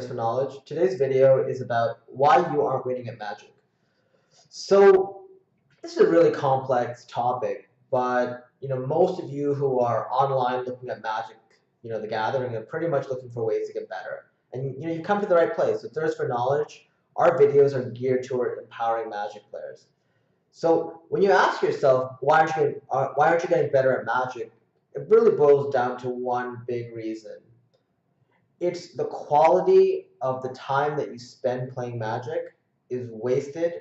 for knowledge. Today's video is about why you aren't winning at Magic. So this is a really complex topic, but most of you who are online looking at Magic, the Gathering, are pretty much looking for ways to get better. And you come to the right place. With Thirst for Knowledge, our videos are geared toward empowering Magic players. So when you ask yourself why aren't you getting better at Magic, it really boils down to one big reason. It's the quality of the time that you spend playing Magic is wasted.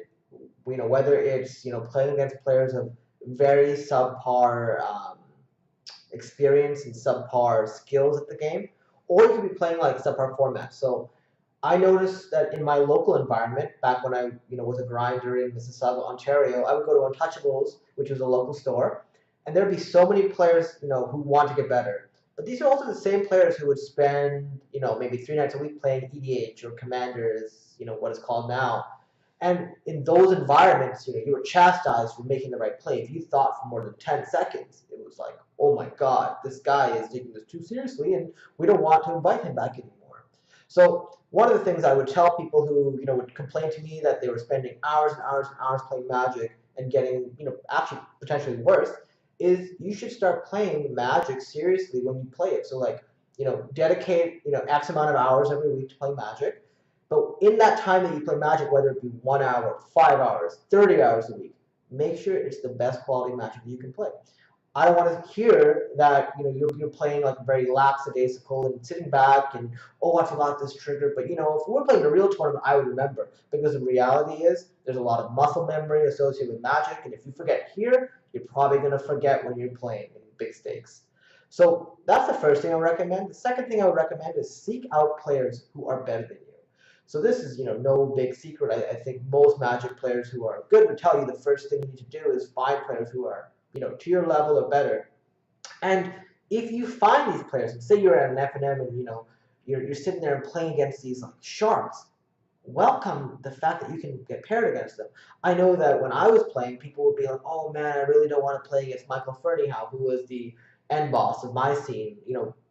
Whether it's playing against players of very subpar experience and subpar skills at the game, or you could be playing like subpar formats. So I noticed that in my local environment, back when I was a grinder in Mississauga, Ontario, I would go to Untouchables, which was a local store, and there'd be so many players who want to get better. But these are also the same players who would spend maybe 3 nights a week playing EDH or Commanders, what is called now. And in those environments, you were chastised for making the right play. If you thought for more than 10 seconds, it was like, oh my God, this guy is taking this too seriously, and we don't want to invite him back anymore. So one of the things I would tell people who would complain to me that they were spending hours and hours and hours playing Magic and getting actually potentially worse is you should start playing Magic seriously when you play it. So like dedicate X amount of hours every week to play Magic. But in that time that you play Magic, whether it be 1 hour, 5 hours, 30 hours a week, make sure it's the best quality Magic that you can play. I don't want to hear that you're playing like very lackadaisical and sitting back and I forgot this trigger. But if we were playing a real tournament, I would remember, because the reality is there's a lot of muscle memory associated with Magic, and if you forget here, you're probably going to forget when you're playing in big stakes. So that's the first thing I would recommend. The second thing I would recommend is seek out players who are better than you. So this is no big secret. I think most Magic players who are good would tell you the first thing you need to do is find players who are to your level or better. And if you find these players, and say you're at an FNM and you're sitting there and playing against these like sharks, welcome the fact that you can get paired against them. I know that when I was playing, people would be like, oh man, I really don't want to play against Michael Fernyhough, who was the end boss of my scene,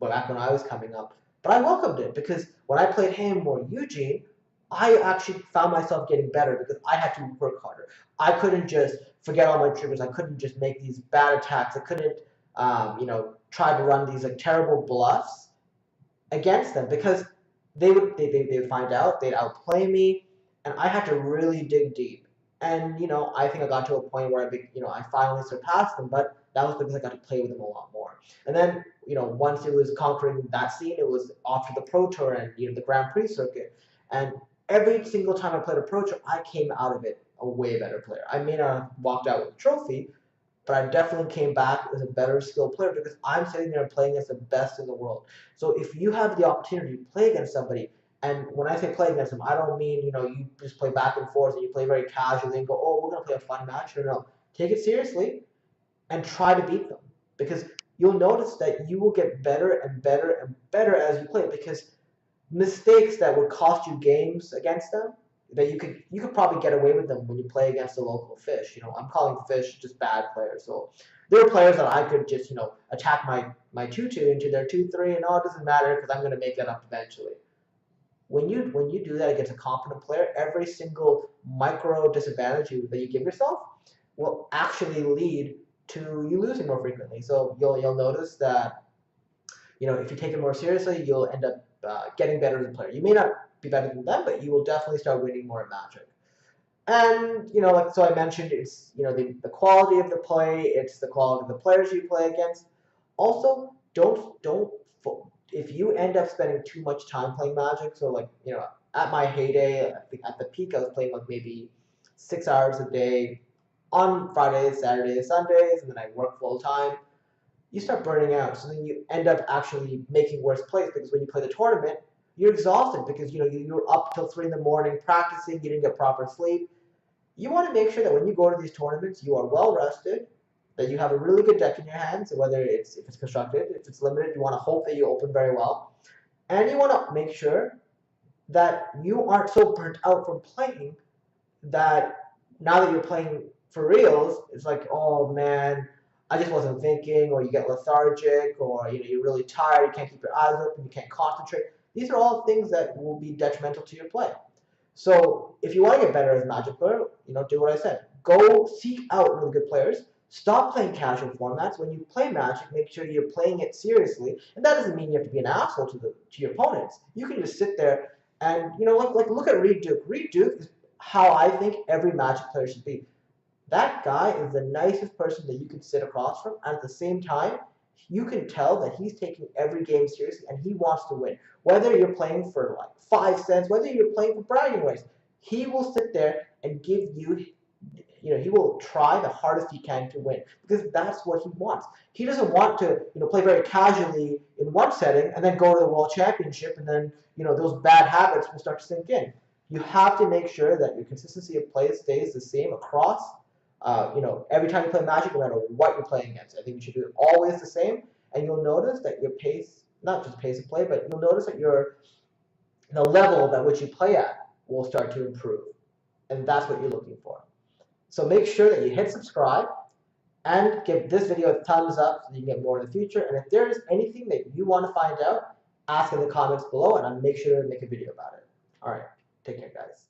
back when I was coming up. But I welcomed it, because when I played him or Eugene, I actually found myself getting better because I had to work harder. I couldn't just forget all my triggers. I couldn't just make these bad attacks. I couldn't, try to run these like terrible bluffs against them, because they would find out, they'd outplay me, and I had to really dig deep. And I think I got to a point where I finally surpassed them, but that was because I got to play with them a lot more. And then once it was conquering that scene, it was off to the Pro Tour and the Grand Prix circuit. And every single time I played a Pro Tour, I came out of it a way better player. I may not have walked out with a trophy, but I definitely came back as a better skilled player, because I'm sitting there playing against the best in the world. So if you have the opportunity to play against somebody, and when I say play against them, I don't mean you just play back and forth and you play very casually and go, oh, we're gonna play a fun match. No, take it seriously and try to beat them, because you'll notice that you will get better and better and better as you play, because mistakes that would cost you games against them, that you could probably get away with them when you play against a local fish. I'm calling fish just bad players. So there are players that I could just attack my 2/2 into their 2/3, and it doesn't matter because I'm going to make that up eventually. When you do that against a competent player, every single micro disadvantage that you give yourself will actually lead to you losing more frequently. So you'll notice that if you take it more seriously, you'll end up getting better as a player. You may not be better than them, but you will definitely start winning more at Magic. And like so I mentioned, it's the quality of the play, it's the quality of the players you play against. Also, don't if you end up spending too much time playing Magic. So like at my heyday, I think at the peak, I was playing like maybe 6 hours a day on Fridays, Saturdays, Sundays, and then I work full time. You start burning out. So then you end up actually making worse plays, because when you play the tournament, you're exhausted because you're up till 3 in the morning practicing, you didn't get proper sleep. You want to make sure that when you go to these tournaments, you are well rested, that you have a really good deck in your hands, whether if it's constructed, if it's limited, you want to hope that you open very well. And you want to make sure that you aren't so burnt out from playing that now that you're playing for reals, it's like, oh man, I just wasn't thinking, or you get lethargic, or you're really tired, you can't keep your eyes open, you can't concentrate. These are all things that will be detrimental to your play. So if you want to get better as a Magic player, do what I said. Go seek out really good players. Stop playing casual formats. When you play Magic, make sure you're playing it seriously. And that doesn't mean you have to be an asshole to your opponents. You can just sit there and like look at Reed Duke. Reed Duke is how I think every Magic player should be. That guy is the nicest person that you can sit across from, and at the same time, you can tell that he's taking every game seriously and he wants to win. Whether you're playing for like 5 cents, whether you're playing for bragging rights, he will sit there and give you, he will try the hardest he can to win because that's what he wants. He doesn't want to, play very casually in one setting and then go to the World Championship and then, those bad habits will start to sink in. You have to make sure that your consistency of play stays the same across every time you play Magic, no matter what you're playing against. I think you should do it always the same, and you'll notice that your pace, not just pace of play, but you'll notice that the level at which you play at will start to improve, and that's what you're looking for. So make sure that you hit subscribe and give this video a thumbs up so you can get more in the future. And if there is anything that you want to find out, ask in the comments below, and I'll make sure to make a video about it. All right, take care, guys.